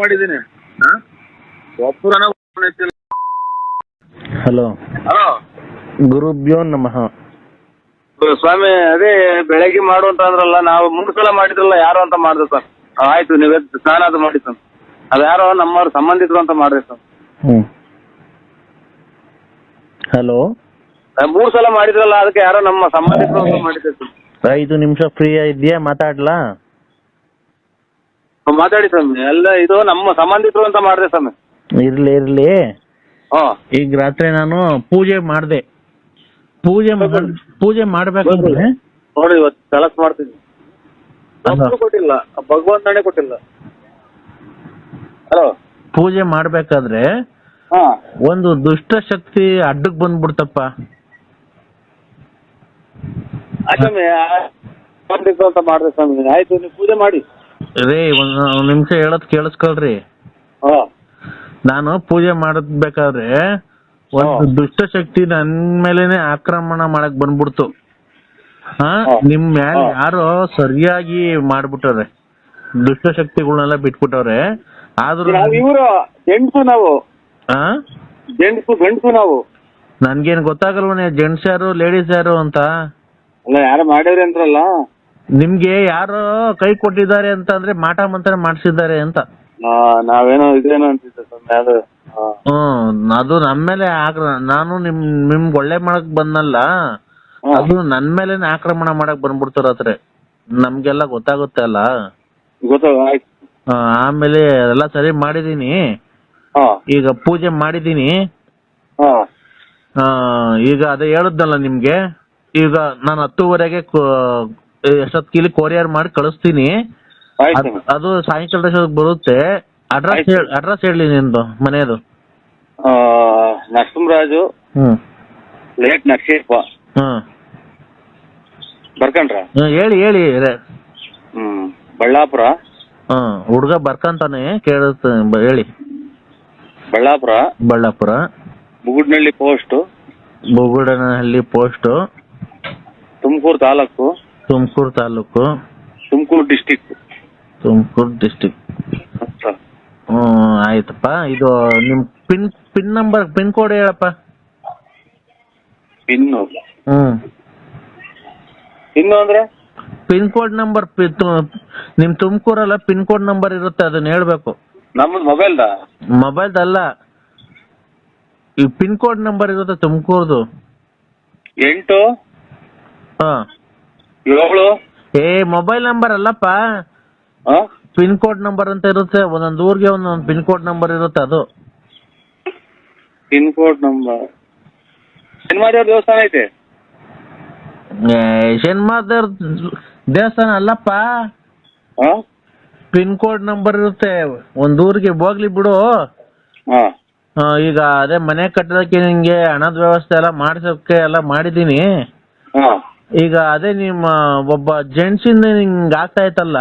ಮಾಡಿದ್ದೀನಿ. Hello hello ಗುರುಭ್ಯೋ ನಮಃ. ಸ್ವಾಮಿ, ಅದೇ ಬೆಳಗ್ಗೆ ಮಾಡು ಅಂತ ಅಂದ್ರಲ್ಲ, ನಾವು ಮೂರು ಸಲ ಮಾಡಿದ್ರಲ್ಲ, ಯಾರು ಅಂತ ಮಾಡಿದೆ ಸರ್. ಆಯ್ತು, ನೀವೇ ಸ್ನಾನ ಅದು ಮಾಡಿ ಸರ್. ಅದು ಯಾರೋ ನಮ್ಮವ್ರ ಸಂಬಂಧಿಕರು ಅಂತ ಮಾಡಿದೆ ಸರ್. ಹಲೋ, 3 ಸಲ ಮಾಡಿದ್ರಲ್ಲ, ಅದಕ್ಕೆ ಯಾರೋ ನಮ್ಮ ಸಂಬಂಧಿಕರು ಅಂತ ಮಾಡಿದ್ದೆ ಸರ್. 5 ನಿಮಿಷ ಫ್ರೀ ಇದೆಯಾ? ಮಾತಾಡ್ಲಾ? ಮಾತಾಡಿ ಸ್ವಾಮಿ. ಎಲ್ಲ ಇದು ನಮ್ಮ ಸಂಬಂಧಿಕರು ಅಂತ ಮಾಡಿದೆ ಸ್ವಾಮಿ. ಇರ್ಲಿ. ಹಾಂ, ಈಗ ರಾತ್ರಿ ನಾನು ಪೂಜೆ ಮಾಡಿದೆ. ಪೂಜೆ ಮಾಡ್ಬೇಕಂದ್ರೆ ನೋಡಿ, ಇವತ್ತು ಕೆಲಸ ಮಾಡ್ತೀನಿ. ಕೊಟ್ಟಿಲ್ಲ, ಭಗವಂತನೇ ಕೊಟ್ಟಿಲ್ಲ. ಹಲೋ, ಪೂಜೆ ಮಾಡ್ಬೇಕಾದ್ರೆ ಹಾಂ, ಒಂದು ದುಷ್ಟ ಶಕ್ತಿ ಅಡ್ಡಕ್ ಬಂದ್ಬಿಡ್ತಪ್ಪ. ಸ್ವಾಮಿ ಸಂಬಂಧಿಕರು ಅಂತ ಮಾಡಿದೆ ಸ್ವಾಮಿ. ಆಯ್ತು, ನೀವು ಪೂಜೆ ಮಾಡಿ ರೇ. ಒಂದು ನಿಮಿಷ ಹೇಳೋದ್ ಕೇಳಿಸ್ಕೊಳ್ರಿ. ಹಾಂ, ನಾನು ಪೂಜೆ ಮಾಡಬೇಕಾದ್ರೆ ಒಂದು ದುಷ್ಟ ಶಕ್ತಿ ನನ್ ಮೇಲೆನೆ ಆಕ್ರಮಣ ಮಾಡಕ್ ಬಂದ್ಬಿಡ್ತು. ನಿಮ್ ಮ್ಯಾಲೆ ಯಾರೋ ಸರಿಯಾಗಿ ಮಾಡ್ಬಿಟ್ಟವ್ರೆ, ದುಷ್ಟ ಶಕ್ತಿಗಳನ್ನೆಲ್ಲ ಬಿಟ್ಬಿಟ್ಟವ್ರೆ. ಆದ್ರೂ ಇವರು ಜೆಂಟ್ಸು, ನಾವು ಗಂಡಸು ನಾವು. ನನ್ಗೇನ್ ಗೊತ್ತಾಗಲ್ವನೇ ಜೆಂಟ್ಸ್ ಯಾರು ಲೇಡೀಸ್ ಯಾರು ಅಂತ. ಅಲ್ಲ, ಯಾರು ಮಾಡ್ಯಾವ್ರಿ ಅಂತಾರಲ್ಲ. ನಿಮ್ಗೆ ಯಾರೋ ಕೈ ಕೊಟ್ಟಿದ್ದಾರೆ ಅಂತ ಅಂದ್ರೆ ಮಾಟ ಮಂತ್ರ ಮಾಡ್ಸಿದ್ದಾರೆ ಅಂತ. ನಾವೇನೋ ಇದೇನೋ ಅಂತಿದ್ದೆ ಸ್ವಾಮಿ. ಅದು ಅದು ನಮ್ಮೇಲೆ ನಾನು ನಿಮ್ಗೆ ಒಳ್ಳೆ ಮಾಡಕ್ ಬಂದಲ್ಲ, ಅದು ನನ್ ಮೇಲೆ ಆಕ್ರಮಣ ಮಾಡಕ್ ಬಂದ್ಬಿಡ್ತಾರ. ನಮ್ಗೆಲ್ಲ ಗೊತ್ತಾಗುತ್ತೆ ಅಲ್ಲ. ಆಯ್ತು. ಆಮೇಲೆ ಎಲ್ಲ ಸರಿ ಮಾಡಿದೀನಿ. ಈಗ ಪೂಜೆ ಮಾಡಿದೀನಿ. ಈಗ ಅದೇ ಹೇಳುದ್ನಲ್ಲ ನಿಮ್ಗೆ. ಈಗ ನಾನು 10:30ಗೆ ಎಷ್ಟೊತ್ತಿಗೆ ಕೊರಿಯರ್ ಮಾಡಿ ಕಳಿಸ್ತೀನಿ. ಅದು ಸಾಯಂಕಾಲ ಬರುತ್ತೆ. ಅಡ್ರೆಸ್ ಹೇಳಿ ನಿಂದು ಮನೆಯದು. ನರಸಿಂಹರಾಜು ಲೇಟ್ ನಕ್ಷೇಪ. ಬರ್ಕಂಡ್ರ? ಹೇಳಿ. ಬಳ್ಳಾಪುರ. ಹುಡ್ಗ ಬರ್ಕಂತಾನೆ ಕೇಳುತ್ತ, ಹೇಳಿ. Ballapura Bugudanahalli post, Tumakuru taluk, Tumakuru district. ಆಯ್ತಪ್ಪ. ಇದು ನಿಮ್ ಪಿನ್ ಕೋಡ್ ಹೇಳಪ್ಪ. ಇನ್ನು ಅಂದ್ರೆ ಪಿನ್ ಕೋಡ್ ನಂಬರ್. ನಿಮ್ ತುಮಕೂರಲ್ಲ ಪಿನ್ ಕೋಡ್ ನಂಬರ್ ಇರುತ್ತೆ, ಅದನ್ನ ಹೇಳ್ಬೇಕು. ನಮ್ದು ಮೊಬೈಲ್ದಲ್ಲ, ಈ ಪಿನ್ ಕೋಡ್ ನಂಬರ್ ಇರುತ್ತೆ ತುಮಕೂರ್ದು. 8 7. ಮೊಬೈಲ್ ನಂಬರ್ ಅಲ್ಲಪ್ಪ, ಪಿನ್ ಕೋಡ್ ನಂಬರ್ ಅಂತ ಇರುತ್ತೆ. ಒಂದೊಂದು ಊರಿಗೆ ಒಂದೊಂದು ಪಿನ್ ಕೋಡ್ ನಂಬರ್ ಇರುತ್ತೆ. ಅದು ಪಿನ್ ಕೋಡ್ ನಂಬರ್. ಶನಿಮಾದೇವ್ರ ದೇವಸ್ಥಾನ ಐತೆ. ಶನಿಮಾದೇವ್ರ ದೇವಸ್ಥಾನ ಅಲ್ಲಪ್ಪ, ಪಿನ್ ಕೋಡ್ ನಂಬರ್ ಇರುತ್ತೆ. ಒಂದ್ ಊರಿಗೆ ಹೋಗ್ಲಿ ಬಿಡು. ಈಗ ಅದೇ ಮನೆ ಕಟ್ಟೋದಕ್ಕೆ ನಿಂಗೆ ಹಣದ ವ್ಯವಸ್ಥೆ ಎಲ್ಲ ಮಾಡ್ಸೋಕೆ ಎಲ್ಲ ಮಾಡಿದೀನಿ. ಈಗ ಅದೇ ನಿಮ್ಮ ಒಬ್ಬ ಜೆಂಟ್ಸಿಂದ ನಿಂಗೆ ಆಗ್ತಾ ಇತ್ತಲ್ಲ,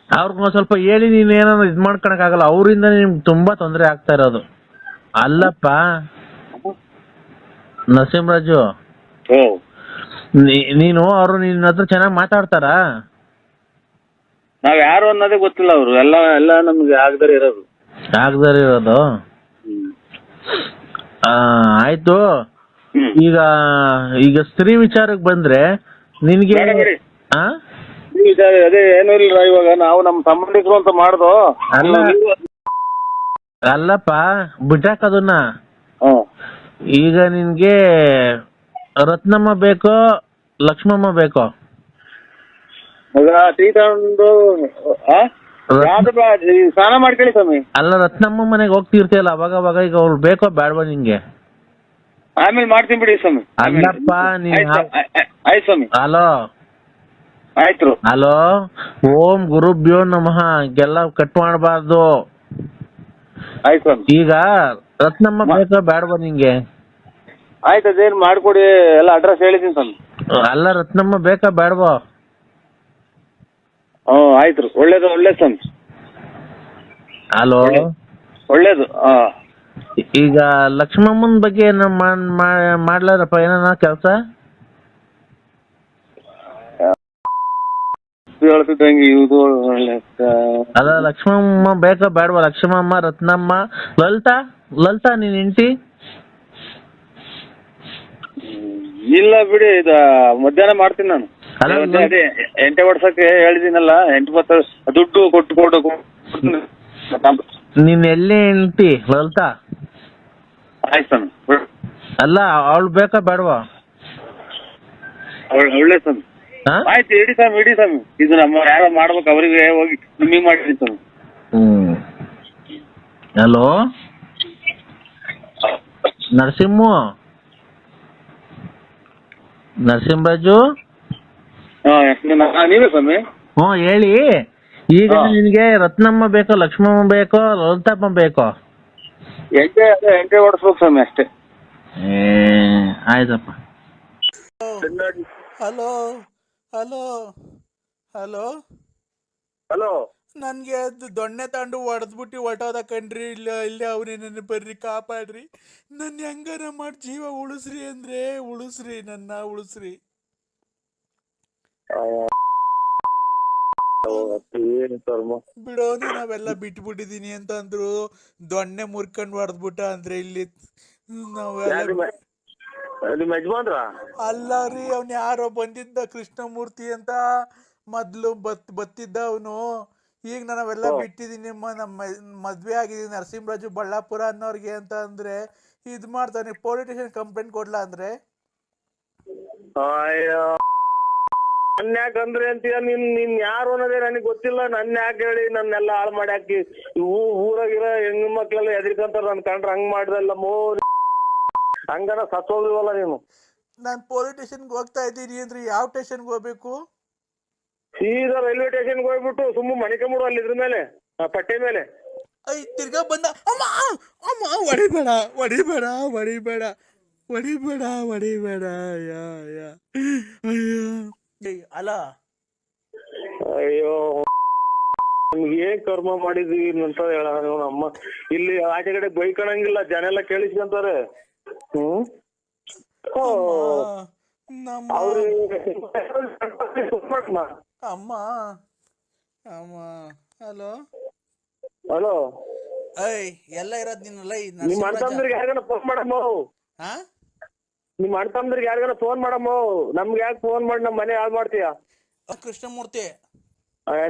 ಅವ್ರಿಗೊಂದ್ ಸ್ವಲ್ಪ ಹೇಳಿ. ನೀನೇನೋ ಇದ್ ಮಾಡ್ಕೊಳಕ್ಕಾಗಲ್ಲ, ಅವರಿಂದ ನಿಮ್ಗೆ ತುಂಬಾ ತೊಂದರೆ ಆಗ್ತಾ ಇರೋದು. ಅಲ್ಲಪ್ಪ ನರಸಿಂಹರಾಜು, ನೀನು ಅವರು ನಿನ್ನ ಹತ್ರ ಚೆನ್ನಾಗಿ ಮಾತಾಡ್ತಾರ? ನಾವ್ ಯಾರು ಅನ್ನೋದೇ ಗೊತ್ತಿಲ್ಲ. ಅವರು ಎಲ್ಲ ನಮ್ಗೆ ಆಗದರೆ ಇರೋದು. ಆಯ್ತು. ಈಗ ಸ್ತ್ರೀ ವಿಚಾರಕ್ಕೆ ಬಂದ್ರೆ ನಿನ್ಗೆ ಅದೇ ಏನೂ ಇಲ್ಲ. ಇವಾಗ ನಾವು ನಮ್ಮ ಸಂಬಂಧಿಕರು ಅಂತ ಮಾಡ್ದು. ಅಲ್ಲಪ್ಪ, ಬಿಟ್ಟಾಕದನ್ನ. ಈಗ ನಿನ್ಗೆ ರತ್ನಮ್ಮ ಬೇಕೋ ಲಕ್ಷ್ಮಮ್ಮ ಬೇಕೋ? ಸ್ನಾನ ಮಾಡ್ಕೊಳ್ಳಿ ಸ್ವಾಮಿ. ಅಲ್ಲ, ರತ್ನಮ್ಮ ಮನೆಗೆ ಹೋಗ್ತಿರ್ತೀಯಲ್ಲ ಅವಾಗ, ಈಗ ಅವ್ರು ಬೇಕೋ ಬೇಡವಾ ನಿಂಗೆ? ಆಮೇಲೆ ಮಾಡ್ತೀನಿ ಬಿಡಿ ಸ್ವಾಮಿ. ಅಲ್ಲಪ್ಪ ಆಯ್ತು ಸ್ವಾಮಿ. ಹಲೋ, ಆಯ್ತು. ಹಲೋ, ಓಂ ಗುರುಭ್ಯೋ ನಮಃ. ಎಲ್ಲ ಕಟ್ ಮಾಡಬಾರ್ದು. ಆಯ್ತು ಸ್ವಾಮಿ. ಈಗ ರತ್ನಮ್ಮ ಬೇಕೋ ಬೇಡವಾ ನಿಂಗೆ? ಆಯ್ತು, ಅದೇನು ಮಾಡ್ಕೊಡಿ. ಎಲ್ಲ ಅಡ್ರೆಸ್ ಹೇಳಿದ್ದೀನಿ ಸ್ವಾಮಿ. ಅಲ್ಲ, ರತ್ನಮ್ಮ ಬೇಕಾ ಬೇಡವಾ? ಆಯ್ತು. ಒಳ್ಳೇದು ಸ್ವಾಮಿ. ಹಲೋ, ಒಳ್ಳೇದು. ಈಗ ಲಕ್ಷ್ಮಮ್ಮನ ಬಗ್ಗೆ ಮಾಡ್ಲಾರಪ್ಪ ಏನ ಕೆಲಸ? ಕಳ್ತಿದ್ದಂಗೆ ಇದು ಒಳ್ಳೆ ಅದ ಲಕ್ಷ್ಮಮ್ಮ ಬೇಕಾ ಬೇಡವಾ? ಲಕ್ಷ್ಮಮ್ಮ, ರತ್ನಮ್ಮ, ಲಲಿತಾ. ಲಲಿತಾ ನೀನ್ ಹೆಂಡತಿ? ಇಲ್ಲ ಬಿಡಿ, ಇದು ಮಧ್ಯಾಹ್ನ ಮಾಡ್ತೀನಿ ನಾನು. ಅಲ್ಲ, ಅದೇ ಎಂಟೆ ಓಡ್ಸಕ್ಕೆ ಹೇಳಿದೀನಲ್ಲ, 8 ದುಡ್ಡು ಕೊಟ್ಟು ನೀನ್ ಎಲ್ಲಿ ಹೆಂಡತಿ ಲಲಿತಾ? ಆಯ್ತು ಸ್ವಾಮಿ. ಅಲ್ಲ ಅವಳು ಬೇಕಾ ಬೇಡವಾ? ಒಳ್ಳೆ ಸ್ವಾಮಿ. ಆಯ್ತು, ಇಡಿ ಸ್ವಾಮಿ. ಇದು ನಮ್ಮ ಯಾರೋ ಮಾಡ್ಬೇಕು, ಅವರಿಗೆ ಹೋಗಿ ನಿಮಗೆ ಮಾಡಿರಿ ಸ್ವಾಮಿ. ಹಲೋ ನರಸಿಂಹರಾಜು. ನೀವೇ ಸ್ವಾಮಿ? ಹೇಳಿ. ಈಗ ನಿನ್ಗೆ ರತ್ನಮ್ಮ ಬೇಕೋ, ಲಕ್ಷ್ಮಮ್ಮ ಬೇಕೋ, ಲಲಿತಮ್ಮ ಬೇಕೋ? ಎಂಟೆ ಓಡಿಸ್ಬೇಕು ಸ್ವಾಮಿ, ಅಷ್ಟೇ. ಆಯ್ತಪ್ಪ. ಹಲೋ ಹಲೋ ಹಲೋ ಹಲೋ, ನನ್ಗೆ ಅದು ದೊಣ್ಣೆ ತಂಡು ಹೊಡೆದ್ಬಿಟ್ಟು ಹೊಟ್ಟೋದ ಕಣ್ರಿ. ಇಲ್ಲೇ ಅವ್ರಿ, ನನ್ನ ಬರ್ರಿ ಕಾಪಾಡ್ರಿ, ನನ್ನ ಹೆಂಗಾರ ಮಾಡಿ ಜೀವ ಉಳಿಸ್ರಿ ಅಂದ್ರೆ ಉಳಿಸ್ರಿ, ನನ್ನ ಉಳಿಸ್ರಿ. ಬಿಡೋನಿ, ನಾವೆಲ್ಲ ಬಿಟ್ಬಿಟ್ಟಿದೀನಿ ಅಂತ ಅಂದ್ರು. ದೊಣ್ಣೆ ಮುರ್ಕೊಂಡ್ ಹೊಡೆದ್ಬಿಟ್ಟ ಅಂದ್ರೆ ಇಲ್ಲಿ ನಾವೆಲ್ಲ. ಅಲ್ಲ ರೀ, ಅವ್ನು ಯಾರೋ ಬಂದಿದ್ದ, ಕೃಷ್ಣಮೂರ್ತಿ ಅಂತ ಮೊದ್ಲು ಬತ್ತಿದ್ದ ಅವನು. ಈಗ ನಾವೆಲ್ಲ ಬಿಟ್ಟಿದೀನಿ, ನಮ್ಮ ಮದ್ವೆ ಆಗಿದೀನಿ ನರಸಿಂಹರಾಜು ಬಳ್ಳಾಪುರ ಅನ್ನೋರ್ಗೆ ಅಂತ ಅಂದ್ರೆ ಇದ್ ಮಾಡ್ತಾನೆ. ಪೊಲೀಸ್ ಸ್ಟೇಷನ್ ಕಂಪ್ಲೇಂಟ್ ಕೊಡ್ಲಾ ಅಂದ್ರೆ? ನನ್ನ ಯಾಕಂದ್ರೆ ಅಂತೀಯ? ನಿನ್ ಯಾರು ಅನ್ನೋದೇ ನನಗೆ ಗೊತ್ತಿಲ್ಲ. ನನ್ನ ಯಾಕೆ ಹೇಳಿ ನನ್ನೆಲ್ಲ ಹಾಳು ಮಾಡಿ ಹಾಕಿ ಊರಾಗಿರೋ ಹೆಣ್ಣು ಮಕ್ಳೆಲ್ಲ ಎದ್ರಿಕಂತಾರ. ನನ್ ಕಂಡ್ರೆ ಹಂಗ್ ಮಾಡ್ದಲ್ಲ ಹಂಗನ ಸತ್ತೋಗಿಲ್ವಲ್ಲ ನೀನು. ನಾನ್ ಪೊಲೀಸ್ ಸ್ಟೇಷನ್ಗೆ ಹೋಗ್ತಾ ಇದ್ದೀನಿ ಅಂದ್ರೆ ಯಾವ ಸ್ಟೇಷನ್ಗೆ ಹೋಗ್ಬೇಕು? ಸೀದಾ ರೈಲ್ವೆ ಸ್ಟೇಷನ್ಗೆ ಹೋಗ್ಬಿಟ್ಟು ಸುಮ್ಮ ಮಣಿಕಂಬಿಡು, ಅಲ್ಲಿ ಇದ್ರ ಮೇಲೆ ಪಟ್ಟೆ ಮೇಲೆ. ತಿರ್ಗಾ ಬಂದ. ಅಮ್ಮ ಅಮ್ಮ, ಹೊಡಿಬೇಡ ಹೊಡಿಬೇಡ ಹೊಡಿಬೇಡ ಹೊಡಿಬೇಡ ಹೊಡಿಬೇಡ. ಅಲ್ಲ ಅಯ್ಯೋ, ಏನ್ ಕರ್ಮ ಮಾಡಿದೀವಿ ಅಂತ ಹೇಳ. ಅಮ್ಮ ಇಲ್ಲಿ ಆಚೆ ಕಡೆ ಬೈಕಣಂಗಿಲ್ಲ, ಜನ ಎಲ್ಲ ಕೇಳಿಸ್ಕೊಂತಾರೆ. ಅಮ್ಮ ಅಮ್ಮ. ಹಲೋ ಹಲೋ, ಎಲ್ಲ ಇರೋದ್ ನೀನಲ್ಲ. ನಿಮ್ ಅಣ್ತಂದ್ರಿಗೆ ಯಾರಿಗಾನ ಫೋನ್ ಮಾಡಮ್ಮ. ನಿಮ್ ಅಣ್ತಂದ್ರಿಗೆ ಯಾರಿಗಾನ ಫೋನ್ ಮಾಡಮ್ಮ. ನಮ್ಗೆ ಯಾಕೆ ಫೋನ್ ಮಾಡಿ ನಮ್ ಮನೆ ಹಾಳು ಮಾಡ್ತೀಯ? ಕೃಷ್ಣಮೂರ್ತಿ,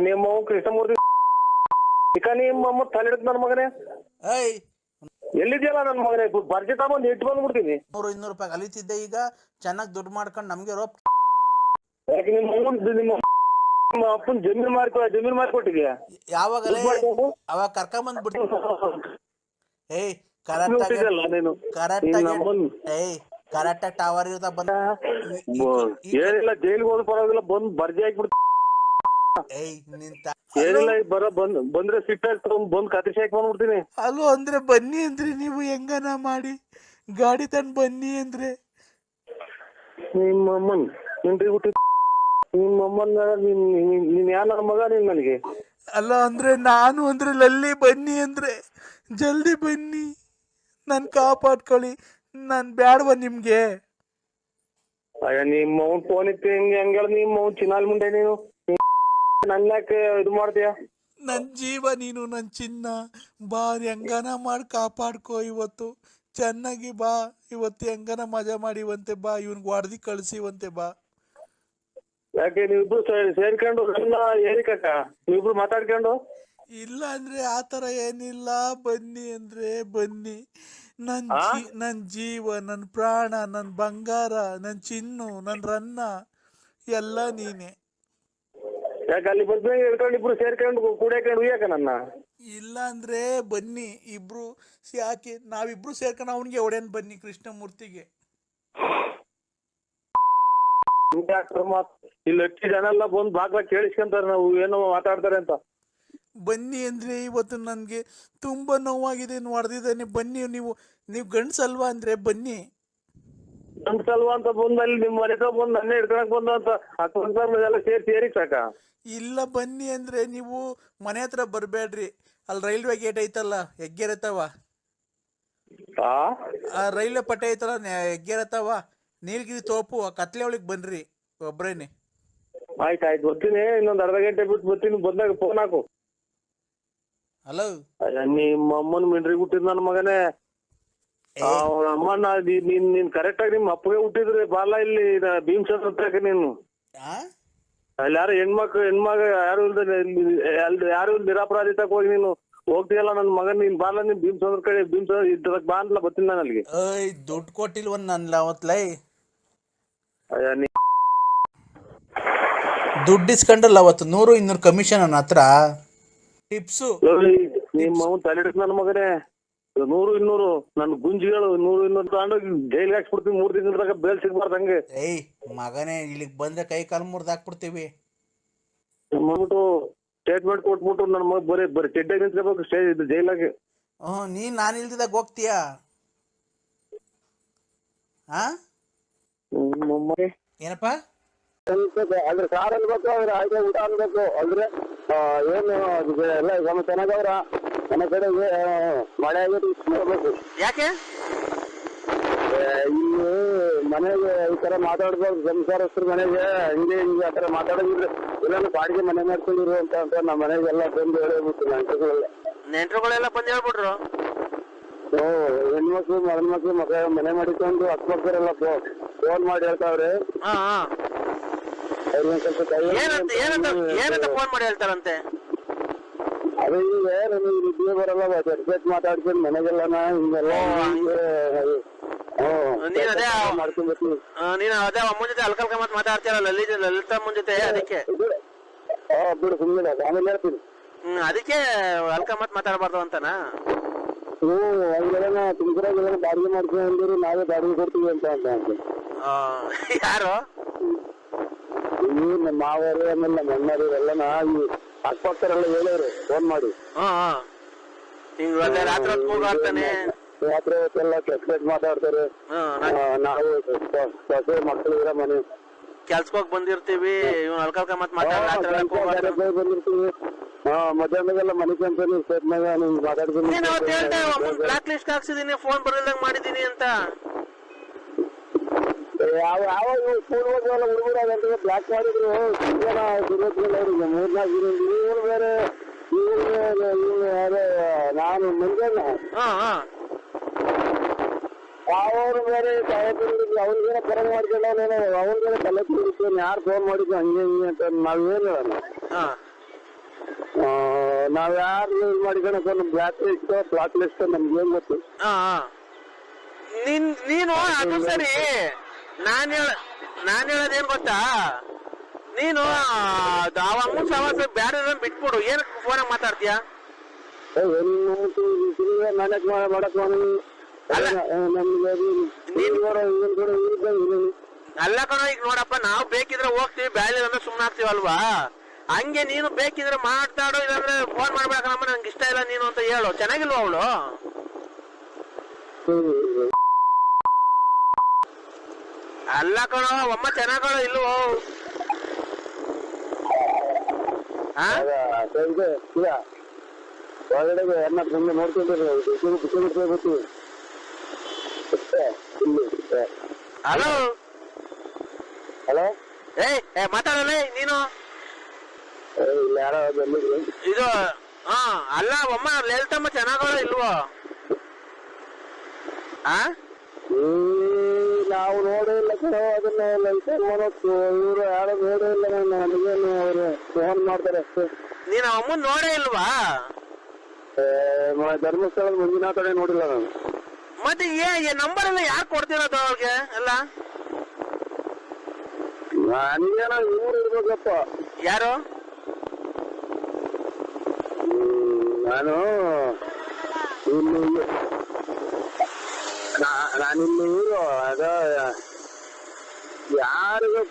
ನಿಮ್ಮ ಕೃಷ್ಣಮೂರ್ತಿ ನಿಮ್ಮಮ್ಮ ತಲೆ ಹಿಡಿದ್ ನನ್ನ ಮಗನೇ. ಎಲ್ಲಿದ್ಯಲ್ಲ ನನ್ ಮಗನೇ? ಬರ್ಜಿ ತಗೊಂಡ್ ಇಟ್ಟು ಬಂದ್ಬಿಡ್ತೀನಿ. 100-200 ರೂಪಾಯಿ ಕಲಿತಿದ್ದೆ, ಈಗ ಚೆನ್ನಾಗಿ ದುಡ್ಡು ಮಾಡ್ಕೊಂಡು ನಮ್ಗೆ ರೋಪ್. ಯಾಕೆ ನಿಮ್ಮ ಅಪ್ಪನ್ ಜಮೀನ್ ಮಾರ್ಕೊಟ್ಟಿದ್ಯಾ? ಯಾವಾಗಲೇ ಅವಾಗ ಕರ್ಕೊಂಬಂದ್ ಬಿಡ್ತೀನಿ. ಕರೆಕ್ಟಾಗಿ ಟವರ್ ಇರ್ತಾ ಬಂದ. ಏನಿಲ್ಲ, ಜೈಲಿಗೆ ಹೋದ ಪರವಾಗಿಲ್ಲ, ಬಂದ್ ಬರ್ಜಿ ಹಾಕ್ಬಿಡ್ತೀನಿ. ಏನಿಲ್ಲ, ಬಂದ್ರೆ ಸಿಟ್ಟಾಗಿ ಬಂದ್ ಕತ್ತಿಸಿ ಹಾಕಿ ಬಂದ್ಬಿಡ್ತೀನಿ. ಅಲ್ಲೋ ಅಂದ್ರೆ ಬನ್ನಿ ಅಂದ್ರೆ ನೀವು ಹೆಂಗನ ಮಾಡಿ ಗಾಡಿ ತಂದ್ ಬನ್ನಿ ಅಂದ್ರೆ ನಿಮ್ಮಮ್ಮನ್ ನಿಮ್ಮಮ್ಮನ ನೀನ್ ಯಾರ ಮಗ? ನೀನ್ ನನಗೆ ಅಲ್ಲ ಅಂದ್ರೆ ನಾನು ಅಂದ್ರೆ ಲಲ್ಲಿ ಬನ್ನಿ ಅಂದ್ರೆ ಜಲ್ದಿ ಬನ್ನಿ, ನನ್ ಕಾಪಾಡ್ಕೊಳ್ಳಿ. ನಾನ್ ಬ್ಯಾಡ್ವ ನಿಮ್ಗೆ? ಅಯ್ಯ, ನಿಮ್ಮ ಅವ್ನ್ ಫೋನ್ ಇತ್ತು ಹೆಂಗ ನಿಮ್ಮ ಅವ್ನ್ ಚಿನ್ನಾಲ್ ಮುಂಡೆ ನೀನು ನನ್ ಯಾಕೆ ಇದು ಮಾಡ್ತೀಯ? ನನ್ ಜೀವ ನೀನು, ನನ್ ಚಿನ್ನ. ಬಾ, ಹೆಂಗನ ಮಾಡಿ ಕಾಪಾಡ್ಕೋ. ಇವತ್ತು ಚೆನ್ನಾಗಿ ಬಾ, ಇವತ್ತು ಹೆಂಗನ ಮಜಾ ಮಾಡಿವಂತೆ ಬಾ, ಇವನ್ಗೆ ಹೊಡೆದಿ ಕಳ್ಸಿವಂತೆ ಬಾ. ಯಾಕೆ ನೀವಿಬ್ರು ಸೇರ್ಕೊಂಡು ಏರಿಕಕ್ಕ ನೀವಿಬ್ರು ಮಾತಾಡ್ಕೊಂಡು? ಇಲ್ಲ ಅಂದ್ರೆ ಆತರ ಏನಿಲ್ಲ, ಬನ್ನಿ ಅಂದ್ರೆ ಬನ್ನಿ. ನನ್ ಜೀವ, ನನ್ ಪ್ರಾಣ, ನನ್ ಬಂಗಾರ, ನನ್ ಚಿನ್ನು, ನನ್ ರನ್ನ ಎಲ್ಲ ನೀನೆ. ಯಾಕೆ ಅಲ್ಲಿ ಬರ್ಬೇಕು ಹೇಳ್ಕೊಂಡು ಇಬ್ರು ಸೇರ್ಕೊಂಡು ಕೂಡ್ಯಾಕೊಂಡು ಉಯ್ಯಾಕ ನನ್ನ? ಇಲ್ಲ ಅಂದ್ರೆ ಬನ್ನಿ ಇಬ್ರು. ಯಾಕೆ ನಾವಿಬ್ರು ಸೇರ್ಕೊಂಡು ಅವನಿಗೆ ಹೊಡೆನ್ ಬನ್ನಿ, ಕೃಷ್ಣಮೂರ್ತಿಗೆ. ಇಲ್ಲಿ ಹೆಚ್ಚು ಜನ ಎಲ್ಲ ಬಂದು ಬಾಗ್ಲ ಕೇಳಿಸ್ಕೊಂತಾರೆ, ನಾವು ಏನೋ ಮಾತಾಡ್ತಾರೆ ಅಂತ. ಬನ್ನಿ ಅಂದ್ರೆ ಇವತ್ತು ನನ್ಗೆ ತುಂಬಾ ನೋವಾಗಿದೆ, ಹೊಡೆದಿದ್ದಾನೆ. ಬನ್ನಿ, ನೀವು ಗಂಡ್ಸಲ್ವಾ ಅಂದ್ರೆ ಬನ್ನಿ. ಗಂಡ್ಸಲ್ವಾ ಅಂತ ಬಂದು ಅಲ್ಲಿ ನಿಮ್ಮ ಮನೆ ಬಂದು ನನ್ನೇ ಹಿಡ್ಕೊಳಕ್ ಬಂದ ಅಂತ ಎಲ್ಲ ಸೇರಿ ಸಾಕ? ಇಲ್ಲ ಬನ್ನಿ ಅಂದ್ರೆ ನೀವು ಮನೆ ಹತ್ರ ಬರ್ಬೇಡ್ರಿ. ಅಲ್ಲಿ ರೈಲ್ವೆ ಗೇಟ್ ಐತಲ್ಲ, ಹೆಗ್ಗೆರತ್ತವ, ಆ ರೈಲ್ವೆ ಪಟ್ಟೆ ಐತಲ್ಲ, ಹೆಗ್ಗೆರತ್ತವ, ನೀಲಗಿರಿ ತೋಪು, ಕತ್ಲೆ ಒಳಗ್ ಬನ್ರಿ ಒಬ್ರೇನೆ. ಆಯ್ತು ಬರ್ತೀನಿ, ಇನ್ನೊಂದ್ ಅರ್ಧ ಗಂಟೆ ಬಿಟ್ಟು ಬರ್ತೀನಿ. ಬಂದಾಗ ಫೋನ್ ಹಾಕು. ಹಲೋ ನಿಮ್ಮ ಅಮ್ಮನ ಮಿಂಡ್ರಿ ಹುಟ್ಟಿದ್ ನನ್ನ ಮಗನೇ. ಅವ್ರ ಅಮ್ಮನ ನೀನ್ ಕರೆಕ್ಟ್ ಆಗಿ ನಿಮ್ಮ ಅಪ್ಪಗೆ ಹುಟ್ಟಿದ್ರಿ ಬಾಲ ಇಲ್ಲಿ ಭೀಮಸಂದ್ರ ನೀನು. ಅಲ್ಲಿ ಯಾರು ಹೆಣ್ಮಗ ಯಾರು ಯಾರು ನಿರಾಪರಾಧಿ ತಕ ಹೋಗಿ ನೀನು ಹೋಗ್ತೀಯಲ್ಲ ನನ್ ಮಗನ್ ನೀನ್ ಬಾಲ ನೀನ್ ಭೀಮಸಂದ್ರ ಕಡೆ ಭೀಮಸಂದ್ರ ಬಾ ಅಂತಲ್ಲ ಬರ್ತೀನಿ ನಾನು ಅಲ್ಲಿಗೆ. ದುಡ್ಡು ಕೊಟ್ಟಿಲ್ವನ್ ನನ್ಲ ಅವತ್ಲೈ ದುಡ್ಡು ಇಸ್ಕೊಂಡಲ್ಲ ಅವತ್ತು 100-200 ಕಮಿಷನ್ ನನ್ನ ಹತ್ರ ಟಿಪ್ಸು. ನಿಮ್ಮ ಅವನ್ ತಲೆ ನನ್ನ ಮಗನೇ 100-200 ನನ್ ಗುಂಜಿಗಳು 100-200 ತಗೊಂಡೋಗಿ ಜೈಲ್ಗೆ ಹಾಕ್ಸ್ಬಿಡ್ತೀನಿ 3 ತಿಂಗಳ ಬೇಲ್ ಸಿಗ್ಬಾರ್ದಂಗೆ. ಏಯ್ ಮಗನೇ ಇಲ್ಲಿಗೆ ಬಂದ್ರೆ ಕೈ ಕಾಲು ಮುರ್ದು ಹಾಕ್ಬಿಡ್ತೀವಿ. ಮಾಡ್ಬಿಟ್ಟು ಸ್ಟೇಟ್ಮೆಂಟ್ ಕೊಟ್ಬಿಟ್ಟು ನನ್ ಮಗ ಬರೀ ಚೆಡ್ಡಾಗಿ ನಿಂತ್ಕೋಬೇಕು ಸ್ಟೇಜ್ ಜೈಲಾಗೆ. ನೀನ್ ನಾನು ಇಲ್ದಿದಾಗ ಹೋಗ್ತೀಯಾ? ಏನಪ್ಪ ಅದ್ರ ಸಾರ್ ಅನ್ಬೇಕು, ಅದ್ರ ಆಯ್ಕೆ ಊಟ ಅನ್ಬೇಕು. ಅಂದ್ರೆ ಏನು ಎಲ್ಲ ಗಮ ಚೆನ್ನಾಗವ್ರ ನನ್ನ ಕಡೆಗೆ ಮಳೆ ಆಗಬೇಕು. ಯಾಕೆ ಇಲ್ಲಿ ಮನೆಗೆ ಈ ತರ ಮಾತಾಡ್ಬಾರ್ದು, ಸಂಸಾರಸ್ಥರ ಮನೆಗೆ ಹಿಂಗೆ ಆ ತರ ಮಾತಾಡೋದಿದ್ರೆ ಇಲ್ಲ ಬಾಡಿಗೆ ಮನೆ ಮಾಡ್ಕೊಂಡಿರು ಅಂತ ನಮ್ಮ ಮನೆಗೆಲ್ಲ ಬಂದು ಹೇಳ್ಬಿಟ್ಟು ನೆಂಟ್ರುಗಳೆಲ್ಲ ಬಂದು ಹೇಳ್ಬಿಟ್ರು. ಹೆಣ್ಮಕ್ಳು ಮಗನ್ಮಕ್ಳು ಮನೆ ಮಾಡಿಕೊಂಡು ಅಕ್ಕಪಕ್ಕರೆಲ್ಲ ಫೋನ್ ಮಾಡಿ ಹೇಳ್ತಾವ್ರೆ. ಫೋನ್ ಮಾಡಿ ಹೇಳ್ತಾರಂತೆ. ಅದೇ ಈಗ ನನಗೆ ನಿದ್ದೆ ಬರಲ್ಲ, ಚರ್ಚೆಟ್ ಮಾತಾಡ್ಕೊಂಡು ಮನೆಗೆಲ್ಲ ಹಿಂಗೆಲ್ಲ ಮಾಡ್ಕೊಂಡ್ಬರ್ತೀನಿ. ನೀನು ಅದೇ ಅಮ್ಮನ ಜೊತೆ ಅಲ್ಕಲ್ಕ ಮಾತು ಮಾತಾಡ್ತೀರಲ್ಲ ಲಲಿತಮ್ಮನ ಜೊತೆ, ಅದಕ್ಕೆ ಬಿಡು ಸುಮ್ಮನೆ ಆಮೇಲೆ ಹೇಳ್ತೀನಿ. ಅದಕ್ಕೆ ಅಲ್ಕ ಮಾತು ಮಾತಾಡಬಾರ್ದು ಅಂತನಾ? ಅಲ್ಲೆಲ್ಲ ತುಮಕೂರಾಗ ಬಾಡಿಗೆ ಮಾಡ್ಕೊಂಡು ನಾವೇ ಬಾಡಿಗೆ ಕೊಡ್ತೀವಿ ಅಂತ ಯಾರು ನಮ್ಮ ಮಾವರು ಆಮೇಲೆ ನಮ್ಮ ಅಣ್ಣರು ಎಲ್ಲ ಈ ಅಕ್ಕಪಕ್ಕರೆಲ್ಲ ಹೇಳೋರು ಫೋನ್ ಮಾಡಿ. ರಾತ್ರಿ ಹೊತ್ತೆಲ್ಲ ಕೆಟ್ಟ ಮಾತಾಡ್ತಾರೆ. ನಾವು ಹೊಸ ಮಕ್ಕಳು ಇರೋ ಮನೆ ಕೆಲ್ಸಕ್ಕೆ ಬಂದಿರ್ತೀವಿ, ಇವ್ನು ಅಲ್ಕಲ್ಕ ಮಾತು ಬಂದಿರ್ತೀವಿ. ಮಧ್ಯಾಹ್ನಗೆಲ್ಲ ಮನೆ ಕಂತ ಮಾತಾಡ್ತೀನಿ. ಬ್ಲಾಕ್ ಲಿಸ್ಟ್ ಹಾಕ್ಸಿದೀನಿ, ಫೋನ್ ಬರಲ್ದಂಗ್ ಮಾಡಿದೀನಿ ಅಂತ. ಯಾವ ಸ್ಕೂಲ್ ಹೋಗುವಲ್ಲ ಹುಡುಗರಾಗ ಬ್ಲಾಕ್ ಮಾಡಿದ್ರು ಅವ್ರಿಗೆ 3-4 ಇವ್ರು ಬೇರೆ ನಾನು ಮುಂಜಾನೆ ಅವರು ಬೇರೆ ಅವ್ರಿಗೇನ ಪರ ಮಾಡ್ಕೊಂಡವನೇನೋ ಅವ್ರಿಗೇನ ತಲೆ ತಿರುಗಿಸ್ತೇನೆ ಯಾರು ಫೋನ್ ಮಾಡಿದ್ರು ಹಂಗೆ ಹಿಂಗೆ ಅಂತ ನಾವೇನು ಹೇಳೋಣ. ನಾವ್ ಯಾರು ಯೂಸ್ ಮಾಡಿಕೊಂಡು ಬ್ಲಾಕ್ ಲಿಸ್ಟ್ ನಮ್ಗೇನ್ ಗೊತ್ತು. ನೀನು ಅದು ಸರಿ, ನಾನ್ ಹೇಳೋದೇನ್ ಗೊತ್ತಾ, ನೀನು ಅಮ್ಮನ ಸವಾಸ ಬ್ಯಾರೆ ಬಿಟ್ಬಿಡು, ಏನಕ್ಕೆ ಫೋನ್ ಮಾತಾಡ್ತೀಯ? ಅಲ್ಲ ಕಣ, ಈಗ ನೋಡಪ್ಪ ನಾವು ಬೇಕಿದ್ರೆ ಹೋಗ್ತೀವಿ, ಬ್ಯಾರೆ ಅಂದ್ರೆ ಸುಮ್ಮನೆ ಆಗ್ತೀವಲ್ವಾ? ಹಂಗೆ ನೀನು ಬೇಕಿದ್ರೆ ಮಾತಾಡೋ, ಇಲ್ಲಾಂದ್ರೆ ಫೋನ್ ಮಾಡ್ಬೇಕಮ್ಮ ನಂಗೆ ಇಷ್ಟ ಇಲ್ಲ ನೀನು ಅಂತ ಹೇಳು. ಚೆನ್ನಾಗಿಲ್ವ ಅವಳು? ಅಲ್ಲ ಕಣೋ, ಅಮ್ಮ ಚೆನ್ನಾಗೋ ಇಲ್ವೋ? ಒಳಗಡೆ ಎಲ್ಲ ಸುಮ್ಮನೆ ನೋಡ್ಕೊಂಡಿರ್ತೀವಿ. ಹಲೋ ಹಲೋ, ಮಾತಾಡಲ್ಲ ನೀನು? ಯಾರೋ ಇದು ಅಲ್ಲ ಅಮ್ಮ ಲಲಿತಮ್ಮ ಚೆನ್ನಾಗೋ ಇಲ್ವೋ? ನಾವು ನೋಡೇ ಇಲ್ಲ ಕಣೋ ಅದನ್ನ. ಇವರು ಯಾರು ನೋಡೇ ಇಲ್ಲ, ನನಗೇನು ಅವ್ರು ಫೋನ್ ಮಾಡ್ತಾರೆ ಅಷ್ಟೇ. ನೀನ್ ಅಮ್ಮನ್ ನೋಡೇ ಇಲ್ವಾ? ಧರ್ಮಸ್ಥಳದ ಮಂಜುನಾಥನೇ ನೋಡಿಲ್ಲ ನಾನು. ಮತ್ತೆ ನಂಬರ್ ಎಲ್ಲ ಯಾರು ಕೊಡ್ತಿರೋದು ಅವ್ರಿಗೆ ಎಲ್ಲ? ನನಗೇನೋ ಇವ್ರು ಇರ್ಬೇಕಪ್ಪ. ಯಾರು? ನಾನು ಇಲ್ಲಿ ನಾನಿಲ್ಲಿ ಇವರು ಅದ ಯಾರಿಗೂ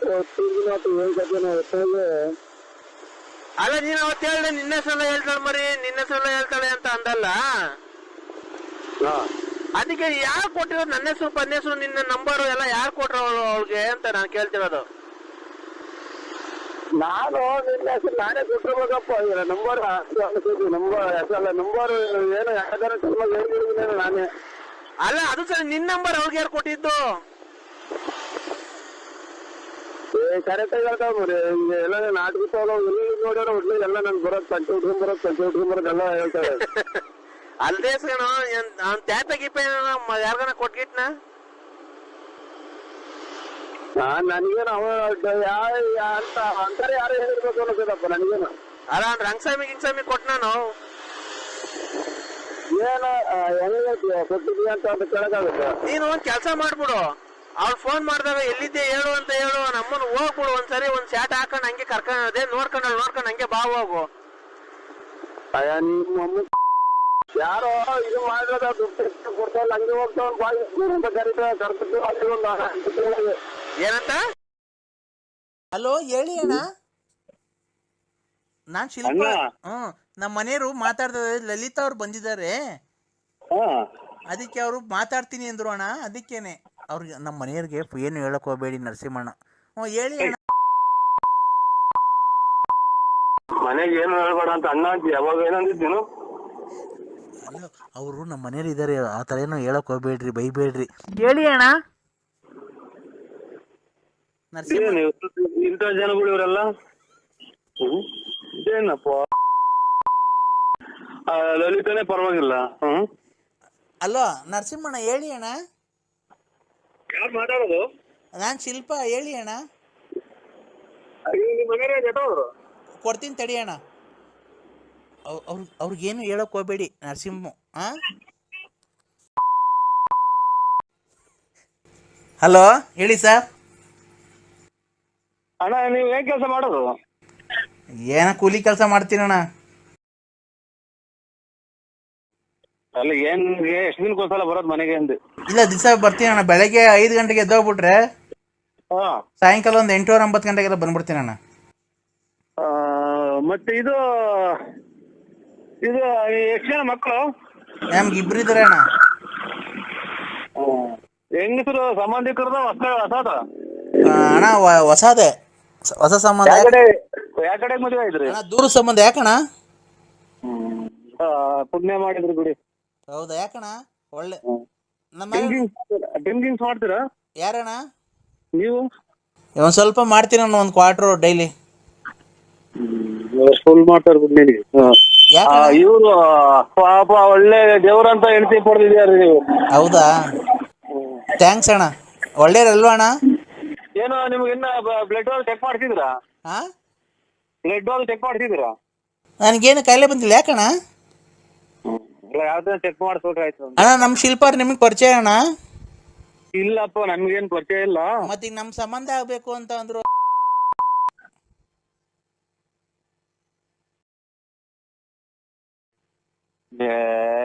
ಹೇಳ್ಕತ್ತೇನೆ. ಅಲ್ಲ ನೀನ್ ಅವತ್ತು ಹೇಳ್ದೆ ನಿನ್ನ ಹೆಸರೆಲ್ಲ ಹೇಳ್ತಾಳೆ ಮರಿ, ನಿನ್ನ ಹೆಸರೆಲ್ಲ ಹೇಳ್ತಾಳೆ ಅಂತ ಅಂದಲ್ಲ, ಅದಕ್ಕೆ ಯಾರು ಕೊಟ್ಟಿರೋದು? ನನ್ನ ಹೆಸರು ಪನ್ನ ಹೆಸರು ನಿನ್ನ ನಂಬರು ಎಲ್ಲ ಯಾರು ಕೊಟ್ರು ಅವ್ರಿಗೆ ಅಂತ ನಾನು ಕೇಳ್ತಿರೋದು. ನಾನು ನಿನ್ನ ಹೆಸರು ನಾನೇ ಕೊಟ್ಟಿರ್ಬೇಕಪ್ಪ. ನಂಬರ್ ನಂಬರ್ ಏನು ಯಾವ್ದಾರ ಹೇಳಿದ್ದೀನಿ ನಾನೇ. ಅಲ್ಲ ಅದು ಸರಿ, ನಿನ್ನ ನಂಬರ್ ಅವ್ರಿಗೆ ಯಾರು ಕೊಟ್ಟಿದ್ದು? ಕರೆಕ್ಟ್ ಆಗಿ ಹೇಳ್ತಾವ್ರಿ ಎಲ್ಲ ನಾಟಕ ಎಲ್ಲಿ ನೋಡ್ಯಾರ ಒಟ್ಲಿ ಎಲ್ಲ ನನ್ ಬರೋದ್ ಸಂಚೆ ಉಟ್ಕೊಂಡ್ ಎಲ್ಲ ಹೇಳ್ತಾರೆ. ಅಲ್ದೇ ಕಣ ಅವ್ನ್ ಟ್ಯಾಪ ಗೀಪ ಯಾರ್ಗಾನ ಕೊಟ್ಗಿಟ್ನ ನನಗೇನು ಅವ ಅಂತ ಅಂತಾರೆ ಯಾರು ಹೇಳಿರ್ಬೇಕು ಅನ್ನೋದಪ್ಪ ನನಗೇನು. ಅಲ್ಲ ರಂಗಸ್ವಾಮಿ ಗಿಂಗಸ್ವಾಮಿ ಕೊಟ್ನಾನು ಏನು ಹೆಂಗ ಕೊಟ್ಟಿದ್ವಿ ಅಂತ ಅಂತ ಕೇಳಕ್ಕಾಗುತ್ತೆ. ನೀನು ಒಂದ್ ಕೆಲಸ ಮಾಡ್ಬಿಡು, ಅವ್ಳು ಫೋನ್ ಮಾಡಿದಾಗ ಎಲ್ಲಿದ್ದೆ ಹೇಳು ಅಂತ ಹೇಳು, ನಮ್ಮನ್ನ ಹೋಗ್ಬಿಡು ಒಂದ್ಸರಿ ಒಂದ್ ಶಾಟ್ ಹಾಕೊಂಡ್ ಹಂಗೆ ಕರ್ಕೊಂಡೆ ನೋಡ್ಕೊಂಡ್ ಹಂಗೆ ಬಾ ಹೋಗು. ನಿಮ್ಮ ಯಾರೋ ಇದು ಮಾಡಿರೋದ ದುಡ್ಡು ಕೊಡ್ತಾವಲ್ಲ ಹಂಗೆ ಹೋಗ್ತಾವ ಕರ್ಕೊಂಡು ಏನಂತ. ಹಲೋ ಹೇಳಿ ಅಣ್ಣ, ನಾನ್ ಶಿಲ್ಪ. ನಮ್ಮ ಮನೆಯವರು ಮಾತಾಡ್ತಾರೆ, ಲಲಿತಾ ಅವ್ರು ಬಂದಿದ್ದಾರೆ, ಅದಕ್ಕೆ ಅವರು ಮಾತಾಡ್ತೀನಿ ಅಂದ್ರು ಅಣ್ಣ. ಅದಕ್ಕೇನೆ ಅವ್ರಿಗೆ ನಮ್ಮ ಮನೆಯವ್ರಿಗೆ ಏನು ಹೇಳಕ್ ಹೋಗ್ಬೇಡಿ ನರಸಿಂಹಣ್ಣ. ಹೇಳಿ ಅಣ್ಣ. ಮನೆಗೆ ಏನು ಹೇಳ್ಬೇಡ ಅಂತ ಅಣ್ಣ ಅಂತ ಯಾವಾಗ ಏನಂದಿದ್ದೇನು. ಅಲ್ಲ ಅವರು ನಮ್ಮ ಮನೆಯವ್ರು ಇದ್ದಾರೆ, ಆ ಥರ ಏನೋ ಹೇಳಕ್ ಹೋಗ್ಬೇಡ್ರಿ, ಬೈಬೇಡ್ರಿ. ಹೇಳಿ ಅಣ್ಣ. ನರಸಿಂಹ ಇಂಥ ಜನಗಳು ಇವರೆಲ್ಲ ಏನಪ್ಪ, ಲಲಿತನೇ ಪರವಾಗಿಲ್ಲ. ಅಲ್ಲೋ ನರಸಿಂಹಣ್ಣ ಹೇಳಿ ಅಣ್ಣ. ಯಾರು ಮಾತಾಡೋದು? ನಾನು ಶಿಲ್ಪ, ಹೇಳಿ ಅಣ್ಣ. ಮನೆಯವರು ಕೊಡ್ತೀನಿ ತಡಿ ಅಣ್ಣ. ಅವ್ರಿಗೇನು ಹೇಳಕ್ ಹೋಗ್ಬೇಡಿ ನರಸಿಂಹ. ಹಲೋ ಹೇಳಿ ಸರ್. ಅಣ್ಣ ನೀವು ಏನ್ ಕೆಲಸ ಮಾಡೋದು? ಏನ ಕೂಲಿ ಕೆಲಸ ಮಾಡ್ತೀನಣ್ಣ. ಅಲ್ಲ ಏನ್ ಎಷ್ಟು ದಿನಕ್ಕೊಂದ್ಸಲ ಬರೋದು ಮನೆಗೆ ಅಂದೆ? ಇಲ್ಲ ದಿವಸ ಬರ್ತೀನಿ ಅಣ್ಣ. ಬೆಳಗ್ಗೆ 5 ಗಂಟೆಗೆ ಎದ್ದೋಗ್ಬಿಟ್ರೆ ಸಾಯಂಕಾಲ ಒಂದು 8:09 ಗಂಟೆಗೆಲ್ಲ ಬಂದ್ಬಿಡ್ತೀನಿ ಅಣ್ಣ. ಮತ್ತೆ ಇದು ಎಷ್ಟು ಜನ ಮಕ್ಕಳು? ನಮ್ಗೆ 2 ಇದ್ದಾರೆ ಅಣ್ಣ. ಹೆಂಗಸರು ಸಂಬಂಧಿಕರದ ಹೊಸದ? ಅಣ್ಣ ಹೊಸದೇ, ಹೊಸ ಸಂಬಂಧ. ಯಾವ ಕಡೆ ಮದುವೆ ಆಯ್ತ್ರಿ? ದೂರ ಸಂಬಂಧ. ಯಾಕಣ್ಣ? ಪುಣ್ಯ ಮಾಡಿದ್ರಿ ಬಿಡಿ. ಹೌದಾ? ಯಾಕಣ್ಣ? ಒಳ್ಳೆ ಡ್ರಿಂಕಿಂಗ್ಸ್ ಮಾಡ್ತೀರಾ? ಯಾರಣ್ಣ? ನೀವು? ಒಂದ್ ಸ್ವಲ್ಪ ಮಾಡ್ತೀನಿ ಅಣ್ಣ, 1 ಕ್ವಾರ್ಟರ್ ಡೈಲಿ. ಫುಲ್ ಮಾಡ್ತಾರೆ ಬಿಡಿ ನಿನಗೆ. ಇವ್ರು ಪಾಪ ಒಳ್ಳೆ ದೇವ್ರಂತ ಹೆಂಡತಿ ಪಡೆದಿದ್ಯಾರ ನೀವು. ಹೌದಾ? ಥ್ಯಾಂಕ್ಸ್ ಅಣ್ಣ. ಒಳ್ಳೇರಲ್ವಾ ಅಣ್ಣ? ಏನು ನಿಮ್ಗೆ ಇನ್ನ ಬ್ಲಡ್ ವಾಲ್ ಚೆಕ್ ಮಾಡ್ತಿದ್ರಾ? ಬ್ಲಡ್ ವಾಲ್ ಚೆಕ್ ಮಾಡ್ತಿದ್ದೀರಾ? ನನಗೇನು ಕಾಯಿಲೆ ಬಂದಿಲ್ಲ. ಯಾಕಣ್ಣ? ಯಾವ್ದಾರ ಚೆಕ್ ಮಾಡಿಸ್ಬಿಟ್ರೆ ಆಯ್ತು. ಅಣ್ಣ ನಮ್ಮ ಶಿಲ್ಪಾರ್ ನಿಮಗೆ ಪರಿಚಯ ಅಣ್ಣ? ಇಲ್ಲಪ್ಪ ನಮ್ಗೇನು ಪರಿಚಯ ಇಲ್ಲ. ಮತ್ತೀಗ ನಮ್ಮ ಸಂಬಂಧ ಆಗ್ಬೇಕು ಅಂತ ಅಂದ್ರು.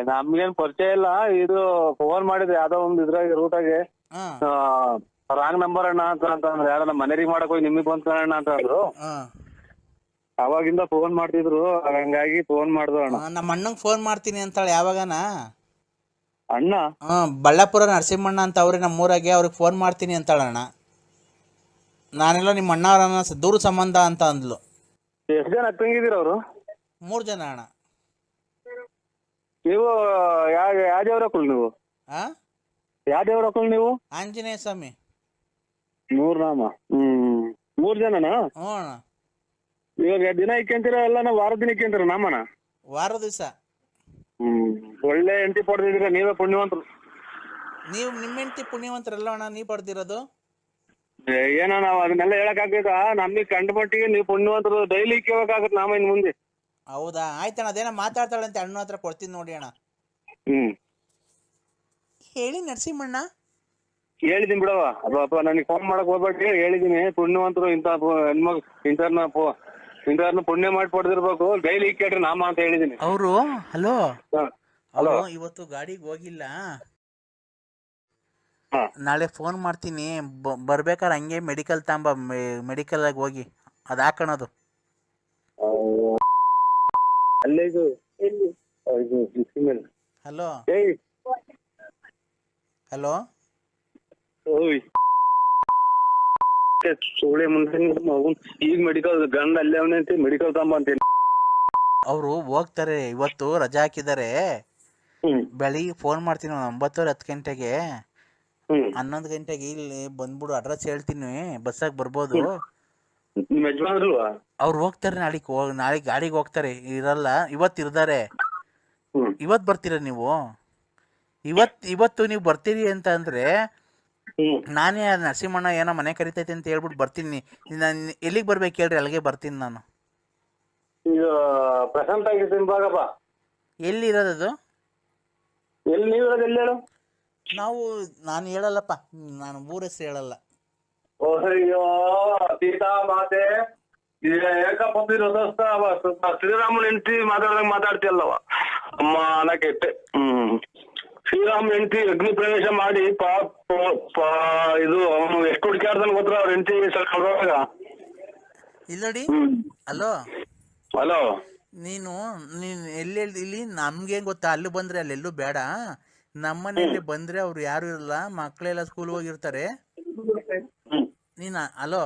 ನಮ್ಗೇನ್ ಪರಿಚಯ ಇಲ್ಲ. ಇದು ಫೋನ್ ಮಾಡಿದ್ರೆ ಯಾವ್ದೋ ಒಂದು ಇದ್ರಾಗ ರೂಟಾಗೆ ರಾಂಗ್ ನಂಬರ್ ಅಣ್ಣ ಅಂತಂದ್ರೆ ಯಾರ ನಮ್ಮ ಮನೆಗೆ ಮಾಡಕ್ ಹೋಗಿ ನಿಮಗೆ ಬಂತ ಅಣ್ಣ ಅಂತ ಅಂದ್ರು. ಅವಾಗಿಂದ ಫೋನ್ ಮಾಡ್ತಿದ್ರು, ಹಂಗಾಗಿ ಫೋನ್ ಮಾಡ್ದು ಅಣ್ಣ. ನಮ್ಮ ಅಣ್ಣಂಗೆ ಫೋನ್ ಮಾಡ್ತೀನಿ ಅಂತಾಳೆ ಯಾವಾಗನ. ಅಣ್ಣ? ಬಳ್ಳಾಪುರ ನರಸಿಂಹಣ್ಣ ಅಂತ ಅವ್ರೆ ನಮ್ಮೂರಾಗೆ, ಅವ್ರಿಗೆ ಫೋನ್ ಮಾಡ್ತೀನಿ ಅಂತಾಳಣ್ಣ. ನಾನೆಲ್ಲ ನಿಮ್ಮ ಅಣ್ಣವ್ರನ್ನ ದೂರ ಸಂಬಂಧ ಅಂತ ಅಂದ್ಲು. ಎಷ್ಟು ಜನ ತಂಗಿದ್ದೀರ ಅವರು? 3 ಜನ ಅಣ್ಣ. ನೀವು ಯಾವ ದೇವ್ರ ಹಾಕೊಳ್ಳಿ ನೀವು? ಯಾವ ದೇವ್ರ ಹಾಕೊಳ್ಳಿ ನೀವು? ಆಂಜನೇಯ ಸ್ವಾಮಿ. 3 ನಾಮ. 3 ಜನನಾ? ಹ್ಞೂ ಅಣ್ಣ. ಇವಾಗ ದಿನ ಇಕ್ಕಂತೀರ ಎಲ್ಲ ನಾವು ವಾರದ ದಿನ ಇಕ್ಕಂತೀರ ನಾಮನ? ವಾರ ದಿವಸ. ಒಳ್ಳೆ ಹೆಂಡತಿ ಪಡೆದಿದ್ದೀರ, ನೀವೇ ಪುಣ್ಯವಂತರು. ನೀವು ನಿಮ್ಮ ಹೆಂಡತಿ ಪುಣ್ಯವಂತರಲ್ಲ ಅಣ್ಣ, ನೀವು ಪಡೆದಿರೋದು. ಏನೋ ನಾವು ಅದನ್ನೆಲ್ಲ ಹೇಳಕ್ ಆಗ್ತದ? ನಮಗೆ ಕಂಡು ಮಟ್ಟಿಗೆ ನೀವು ಪುಣ್ಯವಂತರು. ಡೈಲಿ ಇಕ್ಕೋಬೇಕಾಗತ್ತೆ ನಾಮ ಇನ್ ಮುಂದೆ. ಹೌದಾ? ಆಯ್ತಣ್ಣ. ಅದೇನೋ ಮಾತಾಡ್ತಾಳೆ ಅಂತ ಅಣ್ಣ ಹತ್ರ ಕೊಡ್ತೀನಿ ನೋಡಿ ಅಣ್ಣ. ಹೇಳಿ ನರಸಿಂಹಣ್ಣ. ಹೇಳಿದೀನಿ ಬಿಡವ. ಅಪ್ಪ ನನಗೆ ಫೋನ್ ಮಾಡಕ್ ಹೋಗ್ಬೇಡಿ, ಹೇಳಿದೀನಿ ಪುಣ್ಯವಂತರು ಇಂಥ ಇಂಥವ್ರನ್ನ ಪುಣ್ಯ ಮಾಡಿ ಪಡೆದಿರ್ಬೇಕು, ಡೈಲಿ ಇಕ್ಕೇಳ್ರಿ ನಾಮ ಅಂತ ಹೇಳಿದೀನಿ. ಅವರು ಹಲೋ ಹಲೋ ಇವತ್ತು ಗಾಡಿಗೆ ಹೋಗಿಲ್ಲ, ನಾಳೆ ಫೋನ್ ಮಾಡ್ತೀನಿ. ಬರ್ಬೇಕಾದ್ರೆ ಹಂಗೆ ಮೆಡಿಕಲ್ ಮೆಡಿಕಲ್ ಆಗಿ ಹೋಗಿ ಅದು ಹಾಕೋಣದು. ಹಲೋ ಹಲೋ ಈಗ ಮೆಡಿಕಲ್ ಗಂಡ ಅಲ್ಲೇ ಅವನಂತೆ ಮೆಡಿಕಲ್ ತಗೊಂಬ ಅಂತೇಳಿ ಅವರು ಹೋಗ್ತಾರೆ. ಇವತ್ತು ರಜಾ ಹಾಕಿದ್ದಾರೆ. ಬೆಳಿಗ್ಗೆ ಫೋನ್ ಮಾಡ್ತೀನಿ 9:10 ಗಂಟೆಗೆ. 11 ಗಂಟೆಗೆ ಇಲ್ಲಿ ಬಂದ್ಬಿಡು, ಅಡ್ರೆಸ್ ಹೇಳ್ತೀನಿ, ಬಸ್ಸಾಗಿ ಬರ್ಬೋದು. ನಿಮ್ ಯಜಮಾನ್ರಲ್ವಾ? ಅವ್ರು ಹೋಗ್ತಾರೆ ನಾಳೆ ಗಾಡಿಗೆ ಹೋಗ್ತಾರೆ, ಇರಲ್ಲ. ಇವತ್ತು ಇರ್ತಾರೆ. ಇವತ್ತು ಬರ್ತೀರಾ ನೀವು? ಇವತ್ತು ನೀವು ಬರ್ತೀರಿ ಅಂತ ಅಂದ್ರೆ ನಾನೇ ನರಸಿಂಹಣ್ಣ ಏನೋ ಮನೆ ಕರಿತೈತೆ ಅಂತ ಹೇಳ್ಬಿಟ್ಟು ಬರ್ತೀನಿ. ನಾನು ಎಲ್ಲಿಗೆ ಬರ್ಬೇಕು ಹೇಳ್ರಿ, ಅಲ್ಲಿಗೆ ಬರ್ತೀನಿ ನಾನು. ಈಗ ಪ್ರಶಾಂತ್ ಆಗಿರ್ತೀನಿ ಬಾಗಪ್ಪ. ಎಲ್ಲಿ ಇರೋದದು? ಎಲ್ಲಿ ನೀವು ಇರೋದು? ಎಲ್ಲಿ ಹೇಳು? ನಾನು ಹೇಳಲ್ಲಪ್ಪ, ನಾನು ಊರ ಹೆಸರು ಹೇಳಲ್ಲ. ಅಯ್ಯೋ ಸೀತಾ ಮಾತೆ, ಏಕಪತ್ನಿ ಶ್ರೀರಾಮನ ಹೆಂಡತಿ ಮಾತಾಡ್ದಂಗ ಮಾತಾಡ್ತಿಯಲ್ಲವ ಅಮ್ಮ ಅನ್ನಕ್ಕೆ. ಶ್ರೀರಾಮ್ ಹೆಂಡತಿ ಅಗ್ನಿ ಪ್ರವೇಶ ಮಾಡಿ ಇದು ಅವನು ಎಷ್ಟು ಹುಡುಕ್ಯಾಡ್ದನ್ ಗೊತ್ತರ ಅವ್ರ ಹೆಂಡತಿ ಕಳ್ದಾಗ. ಇಲ್ಲಡಿ. ಹಲೋ, ನೀನು ಎಲ್ಲಿ ಇಲ್ಲಿ ನಮ್ಗೇನ್ ಗೊತ್ತಾ, ಅಲ್ಲಿ ಬಂದ್ರೆ ಅಲ್ಲೆಲ್ಲೂ ಬೇಡ. ನಮ್ಮನೆಯಲ್ಲಿ ಬಂದ್ರೆ ಅವ್ರು ಯಾರು ಇರಲ್ಲ, ಮಕ್ಕಳೆಲ್ಲ ಸ್ಕೂಲ್ ಹೋಗಿರ್ತಾರೆ. ಹಲೋ,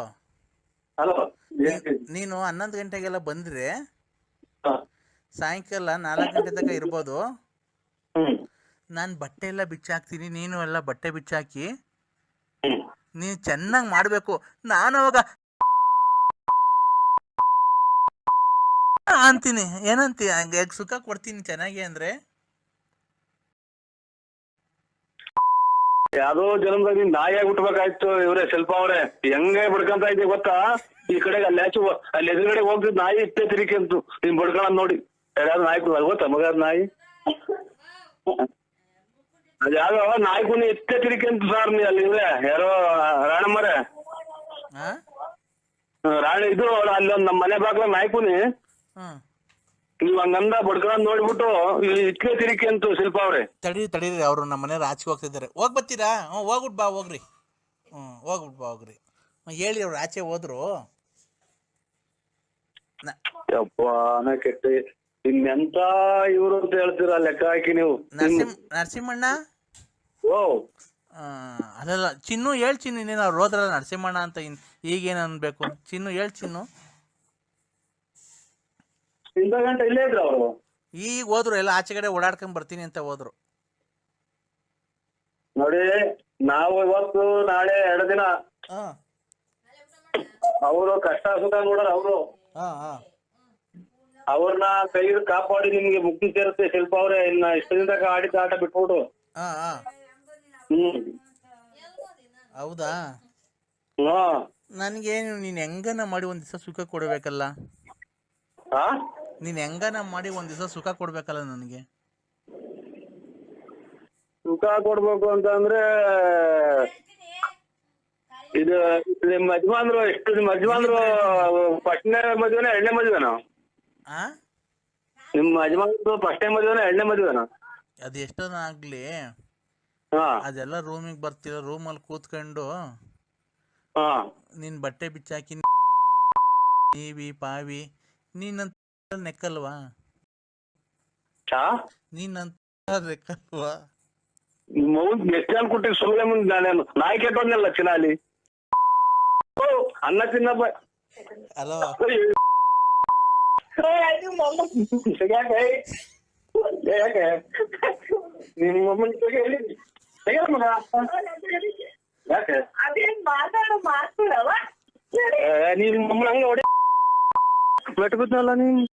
ನೀನು 11 ಗಂಟೆಗೆಲ್ಲ ಬಂದ್ರೆ ಸಾಯಂಕಾಲ 4 ಗಂಟೆ ತನಕ ಇರ್ಬೋದು. ನಾನು ಬಟ್ಟೆ ಎಲ್ಲ ಬಿಚ್ಚಾಕ್ತೀನಿ, ನೀನು ಎಲ್ಲ ಬಟ್ಟೆ ಬಿಚ್ಚಾಕಿ ನೀನು ಚೆನ್ನಾಗಿ ಮಾಡ್ಬೇಕು. ನಾನು ಅವಾಗ ಅಂತೀನಿ, ಏನಂತೀಯ? ಸುಖ ಕೊಡ್ತೀನಿ ಚೆನ್ನಾಗಿ ಅಂದ್ರೆ. ಯಾವ್ದೋ ಜನ್ಮದಾಗ ನೀನ್ ನಾಯಿ ಆಗ್ಬಿಟ್ಬೇಕಾಯ್ತು. ಇವ್ರೆ ಸ್ವಲ್ಪ ಅವ್ರೆ ಹೆಂಗೆ ಬಡ್ಕಂತ ಇದ್ದೆ ಗೊತ್ತಾ? ಈ ಕಡೆಗೆ ಅಲ್ಲಿ ಎದುರುಗಡೆ ಹೋಗ್ತಿದ್ ನಾಯಿ ಇಷ್ಟೇ ತಿರಿಕೆಂತು ನೀನ್ ಬಡ್ಕೊಳ ನೋಡಿ. ಯಾವ್ದು ನಾಯಿ ಗೊತ್ತಾ ಮಗ? ನಾಯಿ ಅದ್ಯಾವ್ದೋ ನಾಯಿ ಕುನಿ ಇಷ್ಟೇ ತಿರಿಕೆಂತು ಸಾರ್. ನೀ ಅಲ್ಲಿ ಇವ್ರೆ ಯಾರೋ ರಾಣಮ್ಮರೆ ರಾಣಿ ಇದು ಅಲ್ಲೊಂದ್ ನಮ್ಮ ಮನೆ ಬಾಗ್ಲ ನಾಯಿ ಕುನಿ. ನೀವ್ ಹಂಗಂದ ಬಡ್ಕೊಂಡ್ ನೋಡ್ಬಿಟ್ಟು ಇಟ್ಕೆ ತಿರಿಕೆ ಅಂತು ಶಿಲ್ಪ ಅವ್ರೆ. ತಡೀರಿ, ಅವ್ರು ನಮ್ಮ ಮನೆ ಆಚೆಗೆ ಹೋಗ್ತಿದ್ದಾರೆ. ಹೋಗಿ ಬರ್ತೀರಾ? ಹೋಗ್ಬಿಟ್ಟು ಬಾ, ಹೋಗ್ರಿ. ಹೋಗ್ಬಿಟ್ಟು ಬಾ, ಹೋಗ್ರಿ. ಹೇಳಿ, ಅವ್ರು ಆಚೆ ಹೋದ್ರು. ಕೆಟ್ಟ ಇನ್ನೆಂತ ಇವ್ರು ಅಂತ ಹೇಳ್ತೀರಾ ಲೆಕ್ಕ ಹಾಕಿ ನೀವು. ನರಸಿಂಹಣ್ಣ. ಓ ಅದಲ್ಲ ಚಿನ್ನು, ಹೇಳ್ ಚಿನ್ನು, ಇನ್ನೇನು ಅವ್ರು ಹೋದ್ರಲ್ಲ ನರಸಿಂಹಣ್ಣ ಅಂತ. ಈಗೇನು ಅನ್ಬೇಕು? ಚಿನ್ನು ಹೇಳ್ ಚಿನ್ನು. ಗಂಟೆ ಇಲ್ಲೇ ಇದ್ರು ಅವರು. ಈಗ ಹೋದ್ರು, ಎಲ್ಲ ಆಚೆ ಕಡೆ ಓಡಾಡ್ಕೊಂಡ್ ಬರ್ತೀನಿ ಅಂತ ಹೋದ್ರು. ನೋಡಿ, ನಾವು ಇವತ್ತು ನಾಳೆ 2 ದಿನ ಅವರು ಕಷ್ಟ ಸುಖ ನೋಡ್ರ. ಅವರು ಅವ್ರನ್ನ ಕೈ ಕಾಪಾಡಿ ನಿಮ್ಗೆ ಮುಕ್ತಿ ಸೇರುತ್ತೆ ಶಿಲ್ಪ ಅವ್ರೆ. ಇನ್ನ ಇಷ್ಟ ದಿನ ಆಡಿದ ಆಟ ಬಿಟ್ಬಿಟ್ಟು. ಹೌದಾ? ನನ್ಗೇನು, ನೀನ್ ಹೆಂಗನ ಮಾಡಿ ಒಂದ್ ದಿವಸ ಸುಖ ಕೊಡ್ಬೇಕಲ್ಲ. ನೀನ್ ಹೆಂಗನ ಮಾಡಿ ಒಂದ್ ದಿವಸ ಸುಖ ಕೊಡ್ಬೇಕಲ್ಲ ನನಗೆ. ಸುಖ ಕೊಡ್ಬೇಕು ಅಂತಂದ್ರೆ ಇದು ನಿಮ್ಮ ಯಜಮಾನ್ರು ಎಷ್ಟು? ನಿಮ್ಮ ಯಜಮಾನ್ರು ಫಸ್ಟ್ನೇ ಮದುವೆನ 2ನೇ ಮದುವೆನಾ? ನಿಮ್ಮ ಯಜಮಾನ್ರು ಫಸ್ಟ್ನೇ ಮದುವೆನ 2ನೇ ಮದುವೆನಾ? ಅದು ಎಷ್ಟನ ಆಗ್ಲಿ, ಅದೆಲ್ಲ ರೂಮಿಗೆ ಬರ್ತೀರ, ರೂಮಲ್ಲಿ ಕೂತ್ಕೊಂಡು ನಿನ್ ಬಟ್ಟೆ ಬಿಚ್ಚಾಕಿ ನೀವಿ ಪಾವಿ ನೀನಂತ ನೆಕ್ಕಲ್ವಾ? ನೀನಂತ ನೆಕ್ಕಲ್ವಾ? ಎಷ್ಟು ಜನ ಕೊಟ್ಟಿ ಸುಮ್ಮನೆ ಮುಂದೆ ನಾನೇನು ನಾಯಿ ಕೆಟ್ಟೋದ್ನಲ್ಲ ಚಿನಾಲಿ. ಅನ್ನ ತಿನ್ನಪ್ಪ. ಹಲೋ, ನಿಮ್ಮ ಯಾಕೆ ನೀನ್ ಮಮ್ಮನ ಹಂಗ ಹೊಡೆ ಬೆಟ್ಟ ಗೊತ್ತಲ್ಲ ನೀನ್.